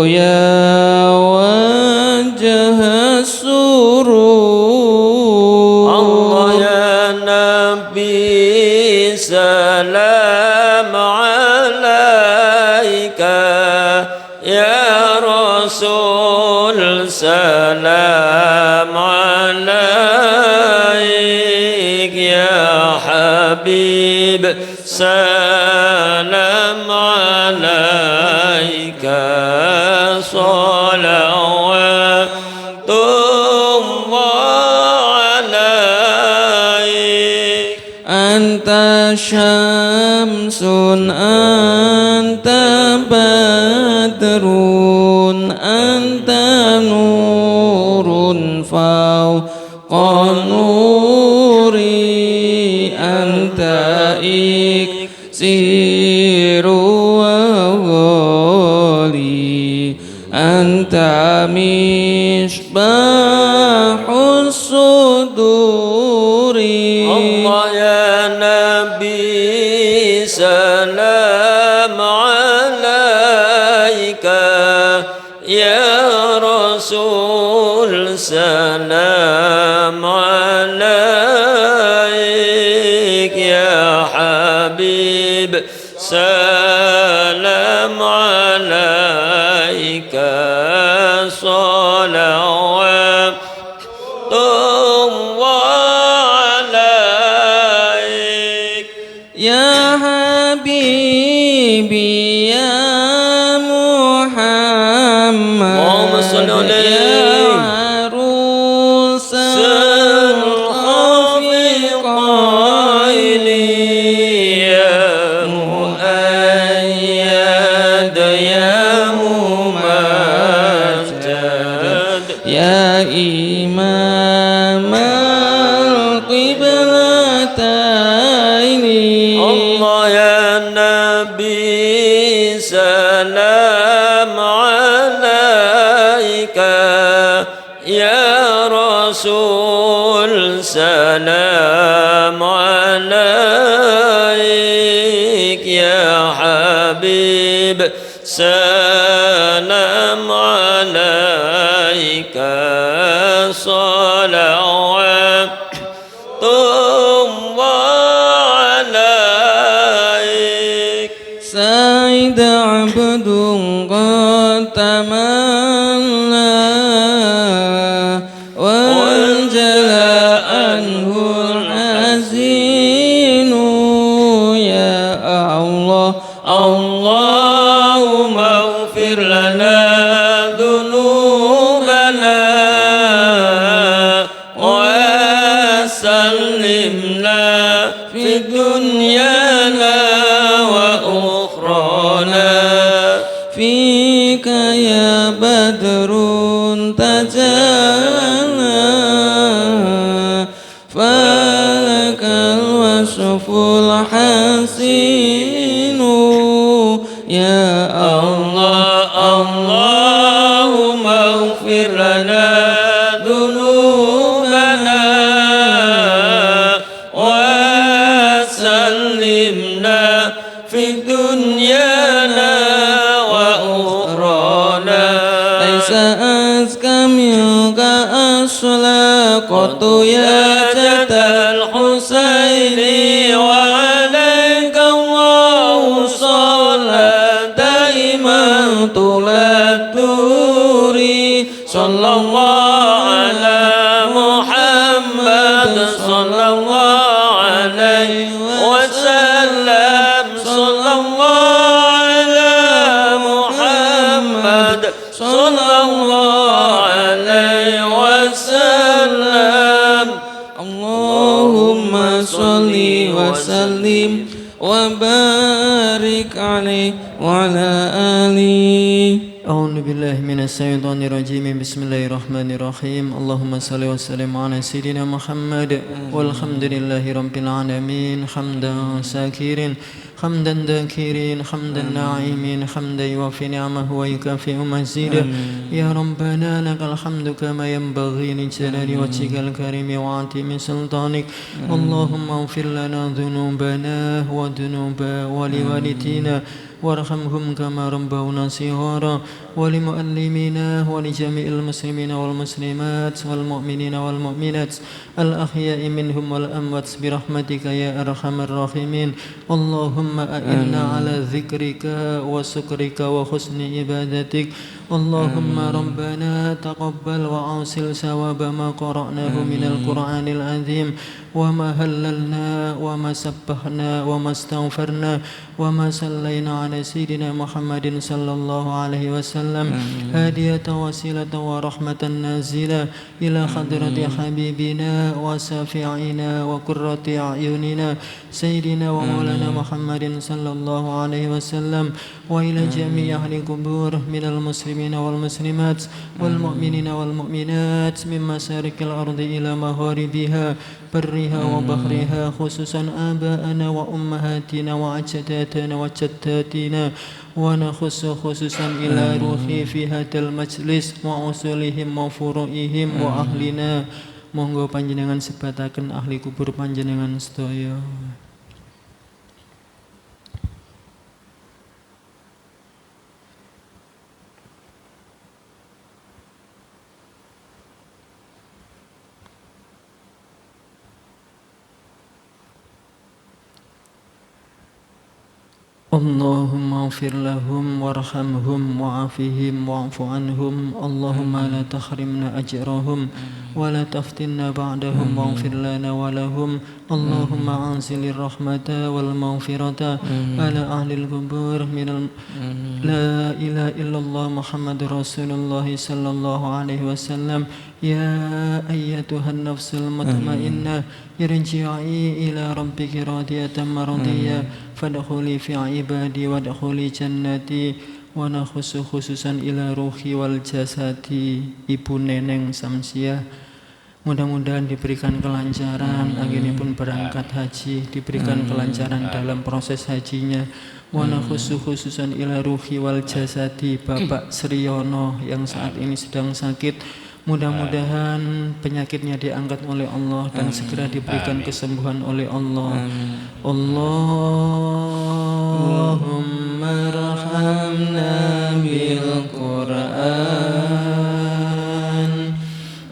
يا وجه السرور. الله يا نبي سلام عليك، يا رسول سلام عليك، يا حبيب سلام عليك صلوات أنت شمس أنت بدر أنت نور فوق نوري أنت إكسير وغالي أنت مصباح الصدور. الله يا نبي سلام عليك، يا رسول سلام عليك، يا حبيب سلام عليك صلوات يا حبيبي يا محمد اللهم صل عليه. يا عروس الخفقين يا مؤيد يا ممجد يا إمام القبلتين. الله يا نبي سلام عليك، يا رسول سلام عليك، يا حبيب سلام عليك صلوات سعيد عبد قد تمنى وانجلى عنه الحزين يا الله. اللهم اغفر لنا ذنوبنا وسلمنا في دنيانا وأخرانا فيك يا بدر تجلى فلك الوصف الحسين يا الله. اللهم اغفر لنا ذنوبنا وسلمنا في دنيانا وأخرانا ليس أزكى منك أسلاقت يا جد الحسين وعليك الله صلى دائما طول الدور. صلى الله على محمد صلى الله عليه وسلم. صلى الله على محمد صلى الله عليه وسلم. عليه وعلى آله. أعوذ بالله من الشيطان الرجيم بسم الله الرحمن الرحيم اللهم صل وسلم على سيدنا محمد والحمد لله رب العالمين حمدا شاكرين حمدا ذاكرين حمدا ناعمين حمدا يوفي نعمه ويكافئ مزيدا يا ربنا لك الحمد كما ينبغي لجلال وجهك الكريم وعظيم سلطانك اللهم اغفر لنا ذنوبنا وذنوب ولوالدينا وارحمهم كما ربونا صغارا ولمؤلمينا ولجميع المسلمين والمسلمات والمؤمنين والمؤمنات الأحياء منهم والأموات برحمتك يا أرحم الراحمين اللهم أئنا على ذكرك وشكرك وحسن عبادتك اللهم ربنا تقبل وأوصل ثواب ما قرأناه من القرآن العظيم وما هللنا وما سبحنا وما استغفرنا وما صلينا على سيدنا محمد صلى الله عليه وسلم هدية وسيلة ورحمة نازلة إلى حضرة حبيبنا وشفيعنا وقرة أعيننا سيدنا ومولانا محمد صلى الله عليه وسلم وإلى جميع أهل القبور من المسلمين والمسلمات والمؤمنين والمؤمنات من مشارق الأرض إلى مغاربها برها وبحرها خصوصا آباءنا وأمهاتنا وأجدادنا وجداتنا ونخص خصوصا إلى روحي في هذا المجلس وأصولهم وفروعهم وأهلنا monggo panjenengan sebataken ahli kubur panjenengan sedaya. Allahumma ighfir lahum warhamhum wa'afihim wa'fu anhum Allahumma la tahrimna ajrahum wa la taftinna ba'dahum waghfir lana wa lahum Allahumma anzilir rahmata wal maghfirata ala ahlil qubur minal la ilaha illallah Muhammadur Rasulullah sallallahu alaihi wasallam ya ayyatuhan nafsul mutmainnah irji'i ila rabbiki radiyatan mardiyah fadkhuli fi ibadi wadkhuli jannati wa nakhusu khususan ila ruhi wal jasadi Ibu Neneng Samsiah. Mudah-mudahan diberikan kelancaran anggenipun berangkat haji, diberikan kelancaran dalam proses hajinya. Wa nakhusu khususan ila ruhi wal jasadi Bapak Sriyono yang saat ini sedang sakit. Mudah-mudahan penyakitnya diangkat oleh Allah dan segera diberikan kesembuhan oleh Allah. Allahumma rahamna bil Qur'an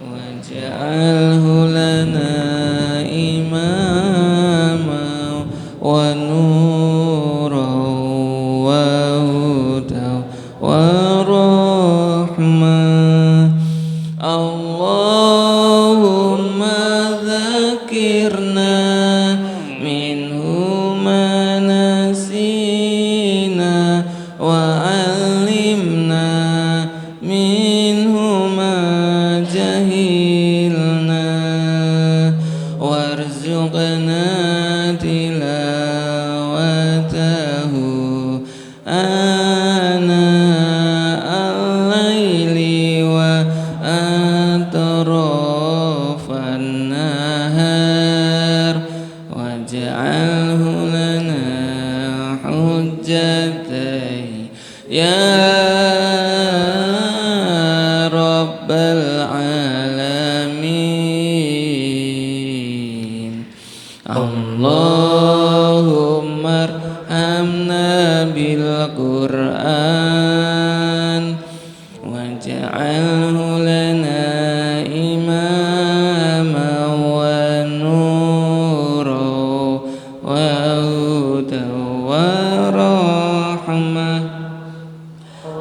waj'alhu lana imama wa nuran wa hudan wa rahmah. Allahumma dzakirna minhu ma nasina wa 'allimna minhu ma jahilna warzuqna tilawatahu ana al-laili wa atrafan nahar waj'alhu lana hujjatai ya rabbal alamin. Allahumma arhamna bil Qur'an waj'alhu lana imama wa nuran wa hudan wa rahmah.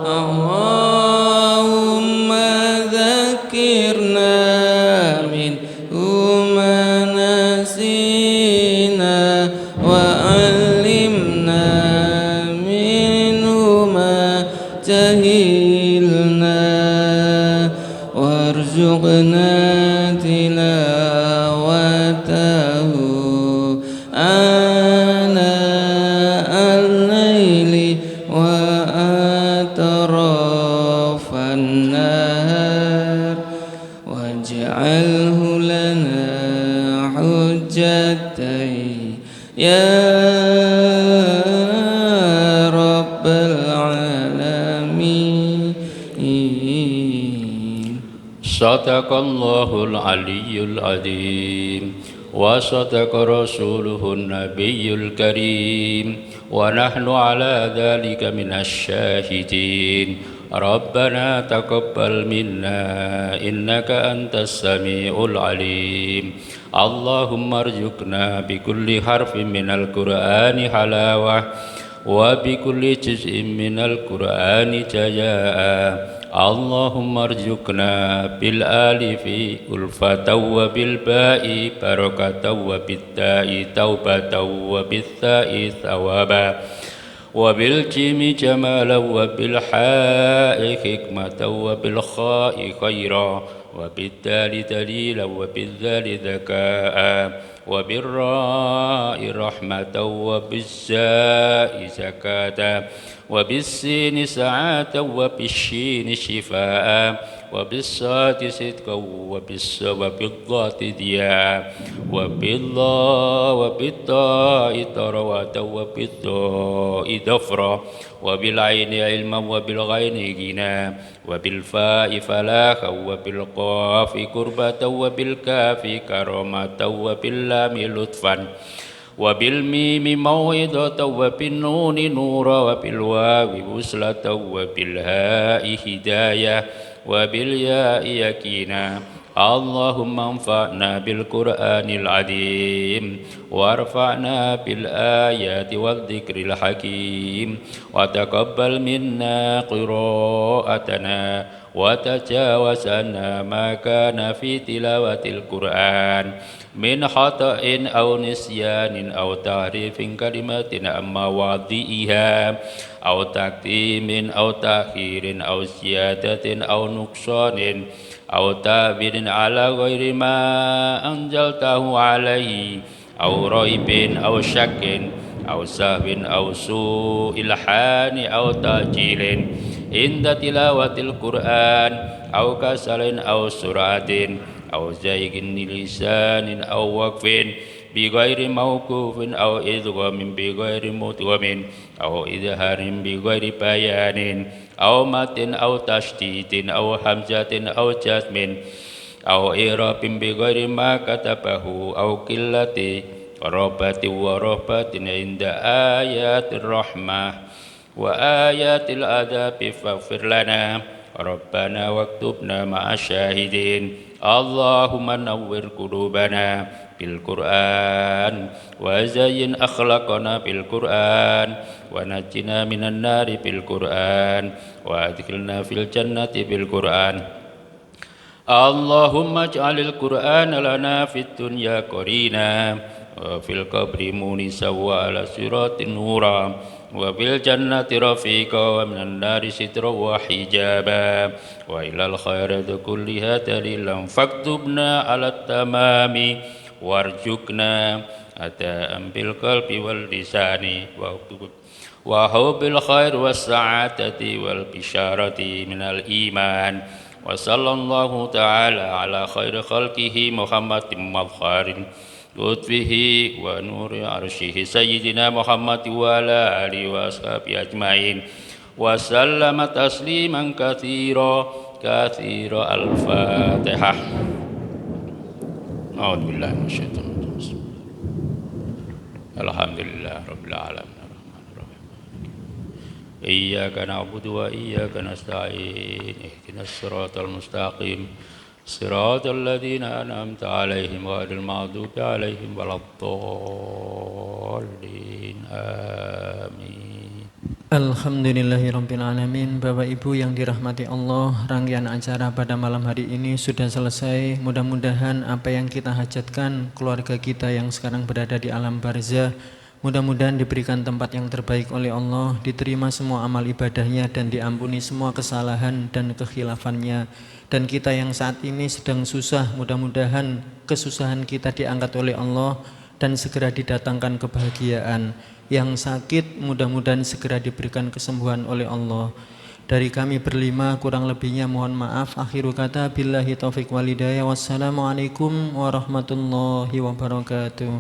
Allahumma dzakirna minhu ma nasina wa 'allimna minhu ma jahilna warzuqna tilawatahu ana al-laili العالمين. صدق الله العلي العظيم وصدق رسوله النبي الكريم ونحن على ذلك من الشاهدين. ربنا تقبل منا إنك أنت السميع العليم. اللهم ارزقنا بكل حرف من القرآن حلاوة وبكل جزء من القرآن جزاء. اللهم ارزقنا بالآلف ألفة وبالباء بركة وبالتاء توبة وبالثاء ثوابا وبالجيم جمالا وبالحاء حكمة وبالخاء خيرا وبالدال دليلا وبالذال ذكاء وبالراء رحمة وبالزاء زكاة وبالسين سعادة وبالشين شفاء وبالصاد صدقا وبالضاد ضياء وبالطاء ثروة وبالضاء ظفرا وبالعين علما وبالغين غنى وبالفاء فلاحا وبالقاف قربة وبالكاف كرامة وباللام لطفا وبالميم موعظة وبالنون نورا وبالواو وصلة وبالهاء هداية وبالياء يقينا. اللهم انفعنا بالقرآن العظيم وارفعنا بالآيات والذكر الحكيم وتقبل منا قراءتنا وتجاوز عنا ما كان في تلاوة القرآن من خطأ أو نسيان أو تعريف كلمات عن مواضعها أو تقديم أو تأخير أو زيادة أو نقصان أو تعبير على غير ما أنزلته عليه أو ريب أو شك أو سهو أو سوء الحان أو تأجيل عند تلاوة القرآن أو كسل أو سرعة أو زيغ لسان أو وقف بغير موقوف أو إدغام بغير مدغم أو إظهار بغير بيان أو مد أو تشديد أو همزة أو جزم أو إعراب بغير ما كتبه أو قلة رغبة ورهبة عند آيات الرحمة وآيات العذاب فاغفر لنا ربنا واكتبنا مع الشاهدين. اللهم نور قلوبنا بالقرآن وزين أخلاقنا بالقرآن ونجنا من النار بالقرآن وأدخلنا في الجنة بالقرآن. اللهم اجعل القرآن لنا في الدنيا قرينا وفي القبر مونسا وعلى صراط نورا وفي الجنة رفيقا ومن النار سترا وحجابا وإلى الخيرات كلها دليلا فاكتبنا على التمام وارزقنا أداء بالقلب واللسان وحب الخير والسعادة والبشارة من الإيمان. وصلى الله تعالى على خير خلقه محمد مظهر لطفه ونور عرشه سيدنا محمد وعلى آله وأصحابه أجمعين وسلم تسليما كثيرا الفاتحة. أعوذ بالله من الشيطان الرجيم. الحمد لله رب العالمين الرحمن الرحيم إياك نعبد وإياك نستعين اهدنا الصراط المستقيم صراط الذين أنعمت عليهم غير المغضوب عليهم ولا الضالين آمين. Alhamdulillahirrabbilalamin. Bapak Ibu yang dirahmati Allah, rangkaian acara pada malam hari ini sudah selesai. Mudah-mudahan apa yang kita hajatkan, keluarga kita yang sekarang berada di alam barzah, mudah-mudahan diberikan tempat yang terbaik oleh Allah, diterima semua amal ibadahnya dan diampuni semua kesalahan dan kekhilafannya. Dan kita yang saat ini sedang susah, mudah-mudahan kesusahan kita diangkat oleh Allah dan segera didatangkan kebahagiaan. Yang sakit mudah-mudahan segera diberikan kesembuhan oleh Allah. Dari kami berlima kurang lebihnya mohon maaf. Akhiru kata billahi taufiq walhidayah. Wassalamualaikum warahmatullahi wabarakatuh.